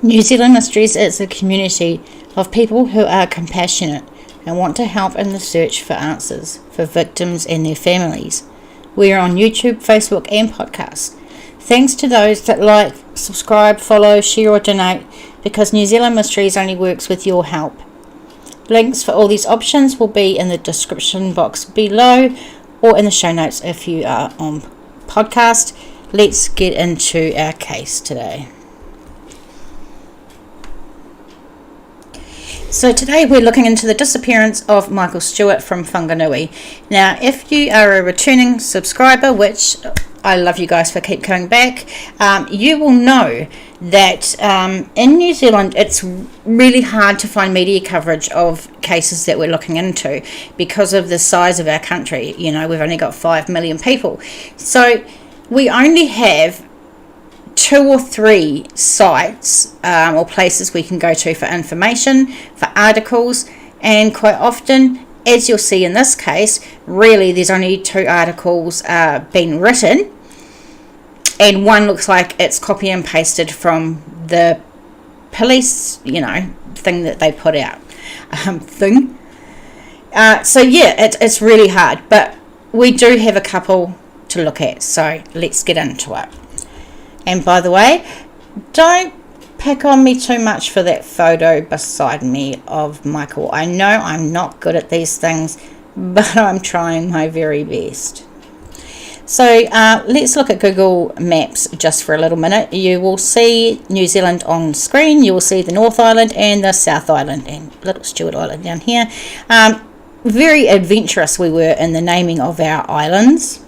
New Zealand Mysteries is a community of people who are compassionate and want to help in the search for answers for victims and their families. We are on YouTube, Facebook and podcast. Thanks to those that like, subscribe, follow, share or donate, because New Zealand Mysteries only works with your help. Links for all these options will be in the description box below or in the show notes if you are on podcast. Let's get into our case today. So today we're looking into the disappearance of Michael Stewart from Whanganui. Now, if you are a returning subscriber, which I love you guys for keep coming back, you will know that in New Zealand it's really hard to find media coverage of cases that we're looking into because of the size of our country. You know, we've only got 5 million people. So we only have 2 or 3 sites or places we can go to for information, for articles, and quite often, as you'll see in this case, really there's only 2 articles being written, and one looks like it's copy and pasted from the police, thing that they put out. So yeah, it's really hard, but we do have a couple to look at, so let's get into it. And by the way, don't pick on me too much for that photo beside me of Michael. I know I'm not good at these things, but I'm trying my very best. So let's look at Google Maps just for a little minute. You will see New Zealand on screen. You will see the North Island and the South Island and Little Stewart Island down here. Very adventurous we were in the naming of our islands.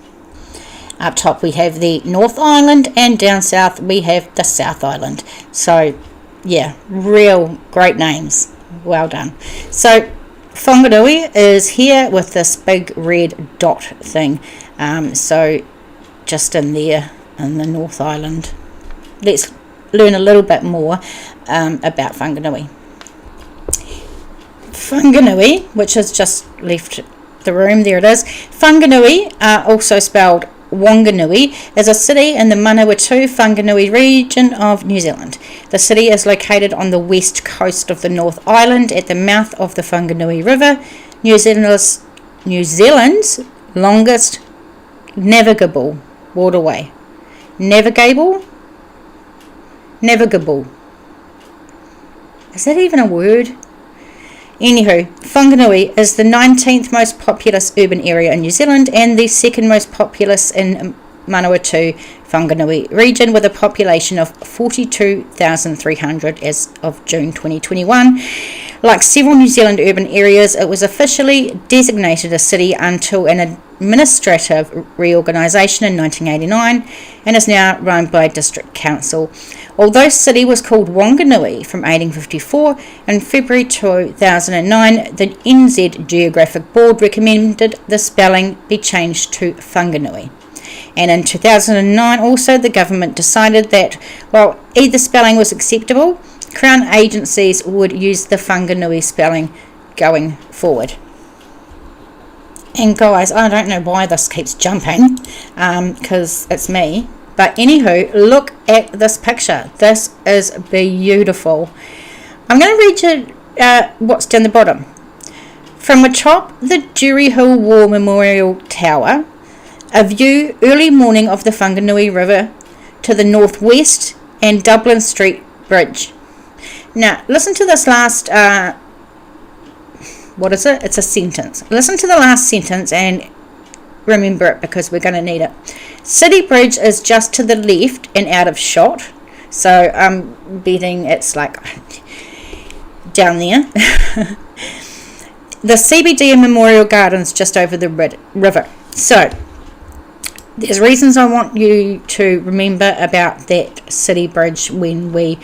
Up top we have the North Island, and down south we have the South Island. So yeah, real great names. Well done. So Whanganui is here with this big red dot thing. So just in there in the North Island. Let's learn a little bit more about Whanganui. Whanganui, which has just left the room, there it is. Whanganui, also spelled Whanganui, is a city in the Manawatu Whanganui region of New Zealand. The city is located on the west coast of the North Island at the mouth of the Whanganui River, New Zealand's longest navigable waterway. Navigable? Is that even a word? Anywho, Whanganui is the 19th most populous urban area in New Zealand and the second most populous in Manawatu Whanganui region, with a population of 42,300 as of June 2021. Like several New Zealand urban areas, it was officially designated a city until an administrative reorganisation in 1989 and is now run by District Council. Although the city was called Whanganui from 1854, in February 2009 the NZ Geographic Board recommended the spelling be changed to Whanganui. And in 2009 also the government decided that while either spelling was acceptable, Crown agencies would use the Whanganui spelling going forward. And guys, I don't know why this keeps jumping, because it's me. But anywho, look at this picture. This is beautiful. I'm going to read you what's down the bottom. From atop the Jury Hill War Memorial Tower, a view early morning of the Whanganui River to the northwest and Dublin Street Bridge. Now, listen to this last, what is it? It's a sentence. Listen to the last sentence and remember it, because we're going to need it. City Bridge is just to the left and out of shot. So I'm betting it's like down there. The CBD and Memorial Gardens just over the river. So there's reasons I want you to remember about that City Bridge when we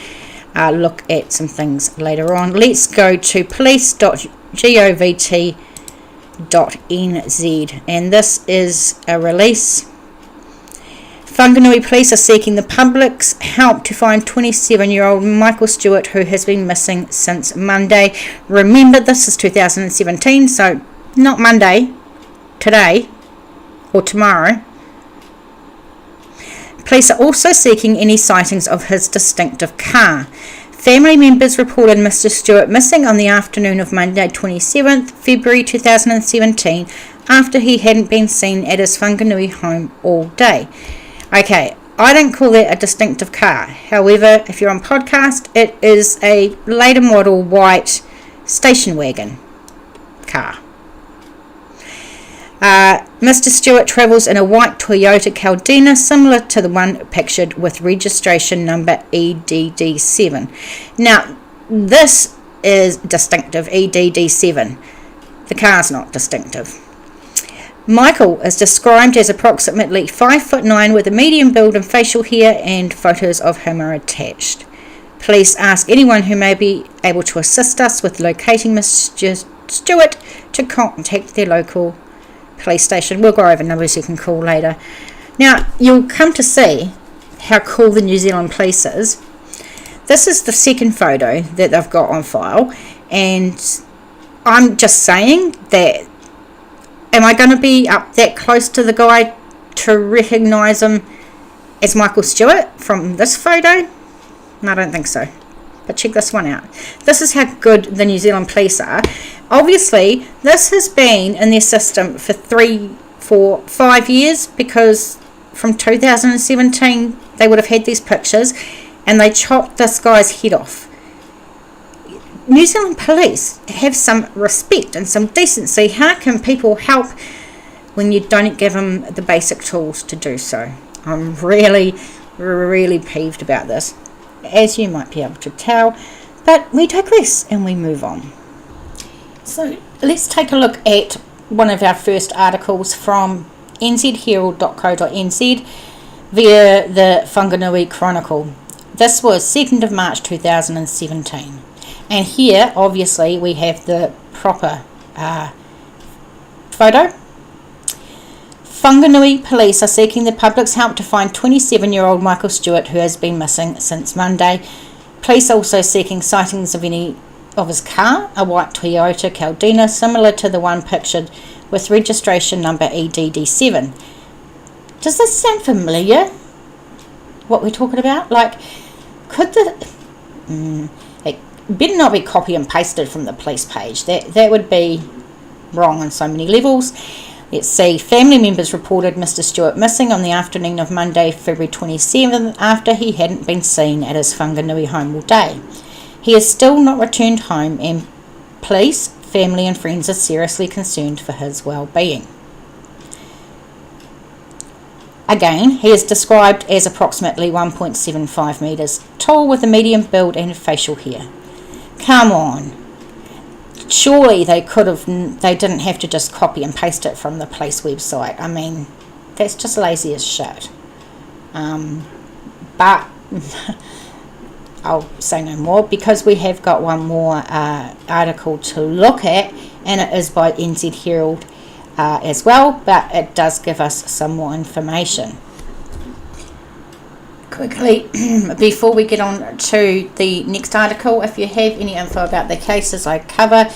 look at some things later on. Let's go to police.govt.nz, and this is a release. Whanganui police are seeking the public's help to find 27-year-old Michael Stewart, who has been missing since Monday. Remember, this is 2017, so not Monday, today or tomorrow. Police are also seeking any sightings of his distinctive car. Family members reported Mr. Stewart missing on the afternoon of Monday 27th February 2017 after he hadn't been seen at his Whanganui home all day. Okay, I don't call that a distinctive car. However, if you're on podcast, it is a later model white station wagon car. Mr. Stewart travels in a white Toyota Caldina similar to the one pictured with registration number EDD7. Now, this is distinctive, EDD7. The car's not distinctive. Michael is described as approximately 5'9" with a medium build and facial hair, and photos of him are attached. Please ask anyone who may be able to assist us with locating Mr. Stewart to contact their local police station. We'll go over numbers you can call later. Now, you'll come to see how cool the New Zealand police is. This is the second photo that they've got on file, and I'm just saying that, am I going to be up that close to the guy to recognise him as Michael Stewart from this photo? No, I don't think so. But check this one out. This is how good the New Zealand police are. Obviously, this has been in their system for 3, 4, 5 years, because from 2017 they would have had these pictures and they chopped this guy's head off. New Zealand police have some respect and some decency. How can people help when you don't give them the basic tools to do so? I'm really, really peeved about this, as you might be able to tell, but we digress and we move on. So let's take a look at one of our first articles from nzherald.co.nz via the Whanganui Chronicle. This was 2nd of March 2017, and here obviously we have the proper photo. Whanganui police are seeking the public's help to find 27-year-old Michael Stewart, who has been missing since Monday. Police are also seeking sightings of his car, a white Toyota Caldina similar to the one pictured with registration number EDD7. Does this sound familiar? What we're talking about? Like, could it better not be copy and pasted from the police page. That would be wrong on so many levels. Let's see. Family members reported Mr. Stewart missing on the afternoon of Monday, February 27th, after he hadn't been seen at his Whanganui home all day. He has still not returned home, and police, family and friends are seriously concerned for his well-being. Again, he is described as approximately 1.75 metres tall with a medium build and facial hair. Come on. Surely they didn't have to just copy and paste it from the police website. I mean, that's just lazy as shit. But I'll say no more, because we have got one more article to look at, and it is by NZ Herald as well, but it does give us some more information. Quickly, before we get on to the next article, if you have any info about the cases I cover,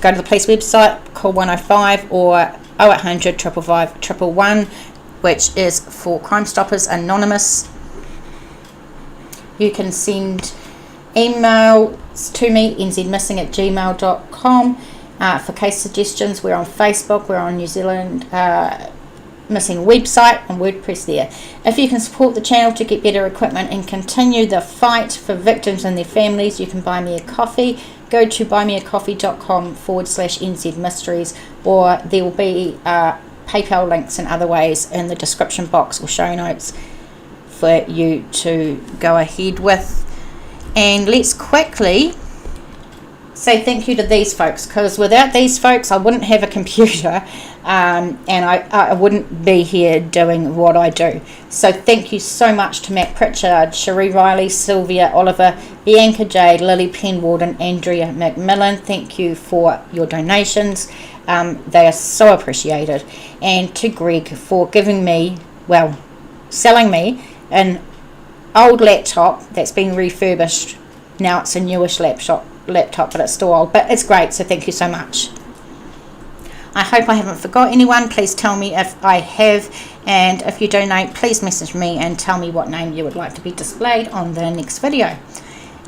go to the police website, call 105 or 0800 555 111, which is for Crimestoppers Anonymous. You can send emails to me, nzmissing@gmail.com, for case suggestions. We're on Facebook, we're on New Zealand Missing website and WordPress there. If you can support the channel to get better equipment and continue the fight for victims and their families, you can buy me a coffee. Go to buymeacoffee.com/NZ Mysteries, or there will be PayPal links and other ways in the description box or show notes for you to go ahead with. And let's quickly say thank you to these folks, because without these folks I wouldn't have a computer, and I wouldn't be here doing what I do. So thank you so much to Matt Pritchard, Cherie Riley, Sylvia Oliver, Bianca Jade, Lily Penward and Andrea McMillan. Thank you for your donations. They are so appreciated. And to Greg for giving me, selling me an old laptop that's been refurbished. Now it's a newish laptop, but it's still old, but it's great, so thank you so much. I hope I haven't forgot anyone. Please tell me if I have, and if you donate, please message me and tell me what name you would like to be displayed on the next video.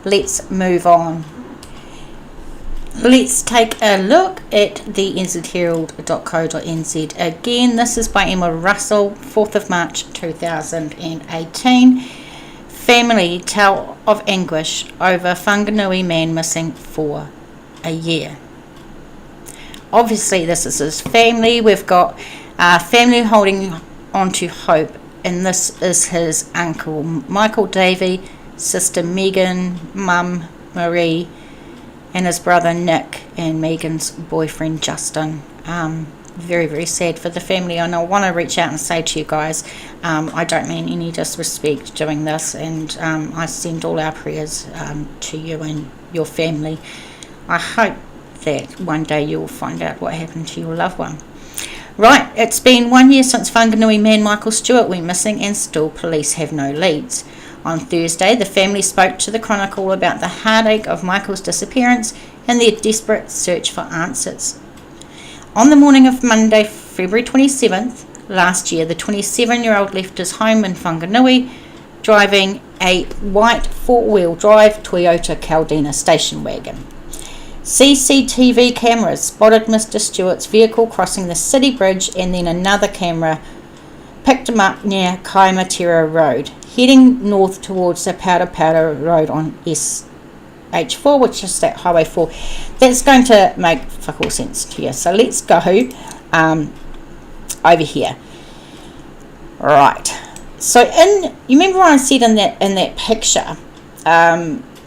let's move on. Let's take a look at the nzherald.co.nz again. This is by Emma Russell, 4th of March 2018. Family tell of anguish over Whanganui man missing for a year. Obviously this is his family. We've got family holding on to hope, and this is his uncle Michael Davey, sister Megan, mum Marie, and his brother Nick, and Megan's boyfriend Justin. Very, very sad for the family, and I want to reach out and say to you guys, I don't mean any disrespect doing this, and I send all our prayers to you and your family. I hope that one day you'll find out what happened to your loved one. Right, it's been 1 year since Whanganui man Michael Stewart went missing, and still police have no leads. On Thursday, the family spoke to the Chronicle about the heartache of Michael's disappearance and their desperate search for answers. On the morning of Monday, February 27th, last year, the 27-year-old left his home in Whanganui, driving a white four-wheel drive Toyota Caldina station wagon. CCTV cameras spotted Mr. Stewart's vehicle crossing the city bridge, and then another camera picked him up near Kiwibank Road, heading north towards the Powder Road on SH4, which is that Highway 4. That's going to make fuck all sense to you. So let's go over here. Right. So you remember what I said in that picture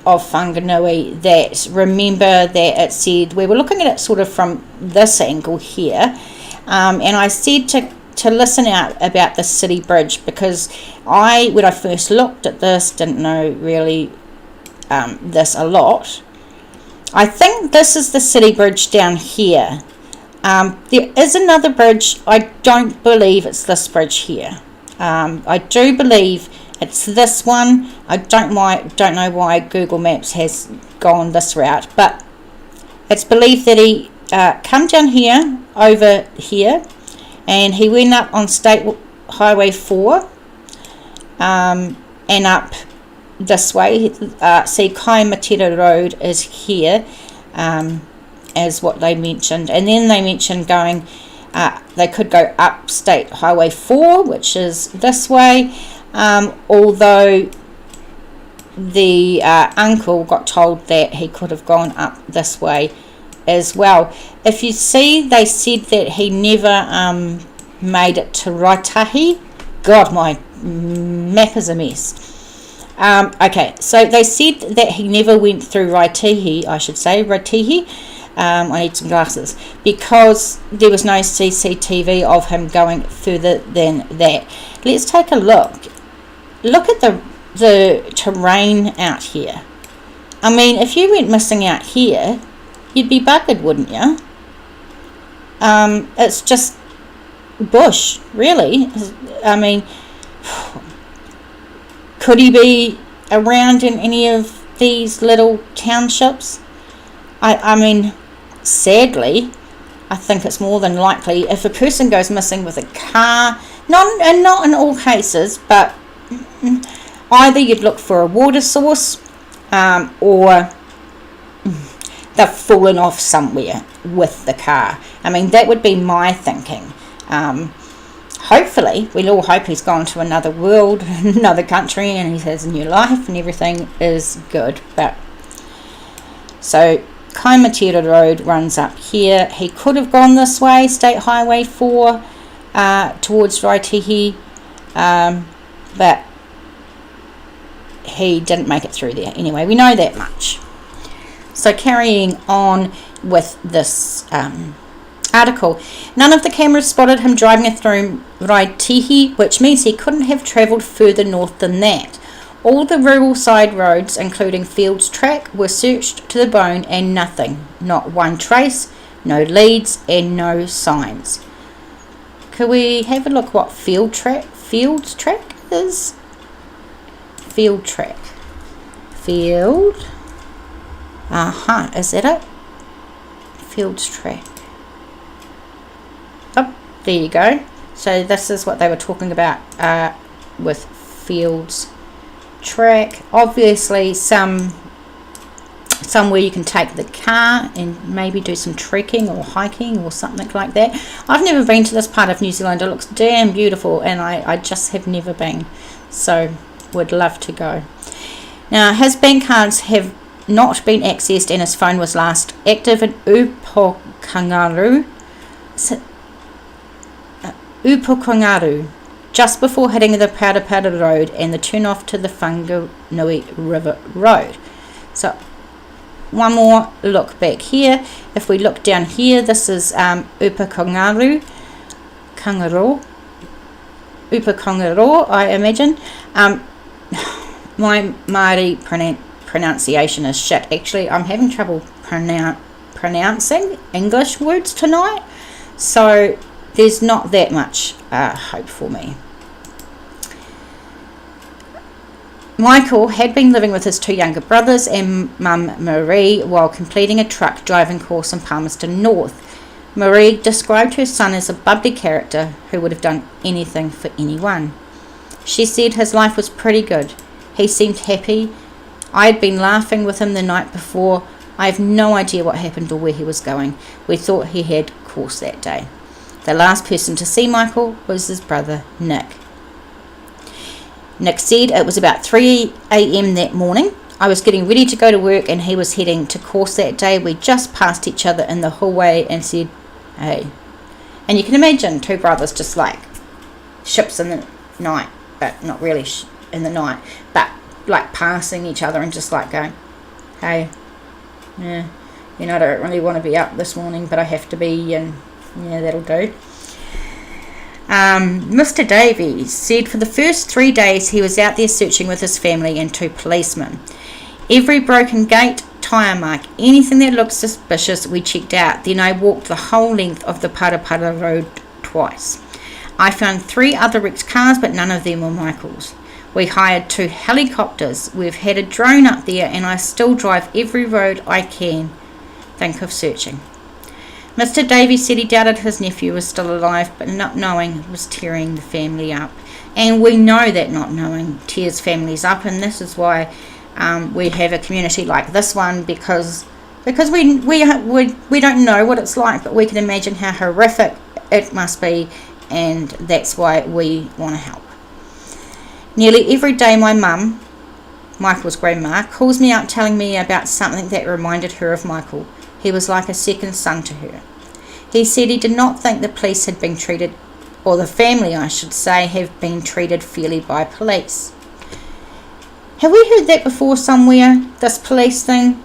of Whanganui, that remember that it said, we were looking at it sort of from this angle here, and I said to listen out about the city bridge, because when I first looked at this, didn't know really this a lot. I think this is the city bridge down here. There is another bridge. I don't believe it's this bridge here. I do believe it's this one. I don't know why Google Maps has gone this route, but it's believed that he come down here, over here, and he went up on State Highway 4 and up this way. See, Kiwibank Road is here, as what they mentioned, and then they mentioned going, they could go up State Highway 4, which is this way, although the uncle got told that he could have gone up this way as well. If you see, they said that he never made it to Raitahi. God, my map is a mess. Okay, so they said that he never went through Raitihi, I should say, Raitihi. I need some glasses, because there was no CCTV of him going further than that. Let's take a look. Look at the terrain out here. I mean, if you went missing out here, you'd be buggered, wouldn't you? It's just bush, really. I mean, could he be around in any of these little townships? I mean, sadly, I think it's more than likely, if a person goes missing with a car, not in all cases, but either you'd look for a water source, or they've fallen off somewhere with the car. I mean, that would be my thinking. Hopefully, we'll all hope he's gone to another world, another country, and he has a new life and everything is good. But so Kiwibank Road runs up here. He could have gone this way, State Highway 4, towards Raitihi, but he didn't make it through there. Anyway, we know that much. So carrying on with this article, none of the cameras spotted him driving through Raitihi, which means he couldn't have travelled further north than that. All the rural side roads, including Fields Track, were searched to the bone, and nothing, not one trace, no leads, and no signs. Could we have a look what Fields Track is? Field Track. Field. Is that it? Fields Track. Oh, there you go. So this is what they were talking about with Fields Track. Obviously some somewhere you can take the car and maybe do some trekking or hiking or something like that. I've never been to this part of New Zealand. It looks damn beautiful, and I just have never been, so would love to go. Now, his bank cards have not been accessed, and his phone was last active in Upokangaru, just before hitting the Parapara Road and the turn off to the Whanganui River Road. So one more look back here. If we look down here, this is Upakangaro, I imagine. My Māori pronunciation is shit. Actually, I'm having trouble pronouncing English words tonight, so there's not that much hope for me. Michael had been living with his two younger brothers and mum Marie while completing a truck driving course in Palmerston North. Marie described her son as a bubbly character who would have done anything for anyone. She said his life was pretty good. He seemed happy. I had been laughing with him the night before. I have no idea what happened or where he was going. We thought he had course that day. The last person to see Michael was his brother Nick. Nick said it was about 3 a.m. that morning. I was getting ready to go to work and he was heading to course that day. We just passed each other in the hallway and said, hey. And you can imagine two brothers just like ships in the night, but not really in the night, but like passing each other and just like going, hey, yeah, I don't really want to be up this morning, but I have to be, and yeah, that'll do. Mr. Davies said for the first 3 days he was out there searching with his family and two policemen. Every broken gate, tyre mark, anything that looked suspicious we checked out. Then I walked the whole length of the Parapara Road twice. I found 3 other wrecked cars, but none of them were Michael's. We hired 2 helicopters. We've had a drone up there, and I still drive every road I can think of searching. Mr. Davies said he doubted his nephew was still alive, but not knowing was tearing the family up. And we know that not knowing tears families up, and this is why we have a community like this one, because we don't know what it's like, but we can imagine how horrific it must be, and that's why we want to help. Nearly every day my mum, Michael's grandma, calls me up telling me about something that reminded her of Michael. He was like a second son to her. He said he did not think the police had been treated, or the family I should say, have been treated fairly by police. Have we heard that before somewhere, this police thing?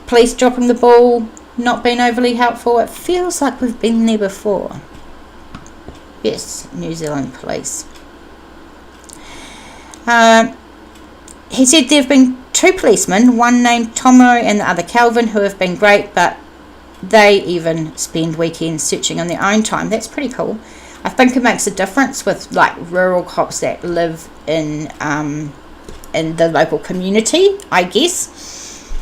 Police dropping the ball, not being overly helpful? It feels like we've been there before. Yes, New Zealand police. He said there have been 2 policemen, one named Tomo and the other Calvin, who have been great, but they even spend weekends searching on their own time. That's pretty cool. I think it makes a difference with like rural cops that live in the local community, I guess.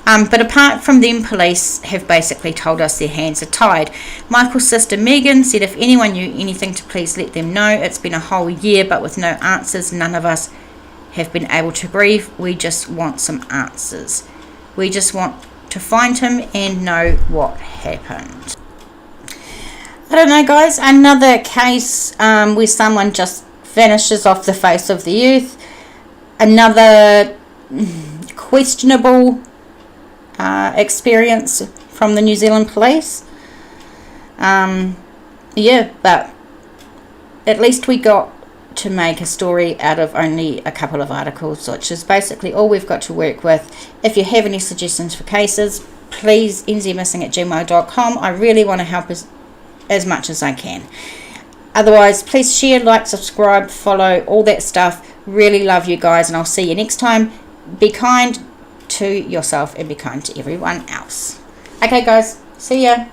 But apart from them, police have basically told us their hands are tied. Michael's sister Megan said if anyone knew anything to please let them know. It's been a whole year, but with no answers, none of us have been able to grieve. We just want some answers. We just want to find him and know what happened. I don't know, guys, another case where someone just vanishes off the face of the earth. Another questionable experience from the New Zealand police. Yeah, but at least we got to make a story out of only a couple of articles, which is basically all we've got to work with. If you have any suggestions for cases, please nzmissing@gmail.com. I really want to help as much as I can. Otherwise, please share, like, subscribe, follow, all that stuff. Really love you guys, and I'll see you next time. Be kind to yourself and be kind to everyone else. Okay, guys, see ya.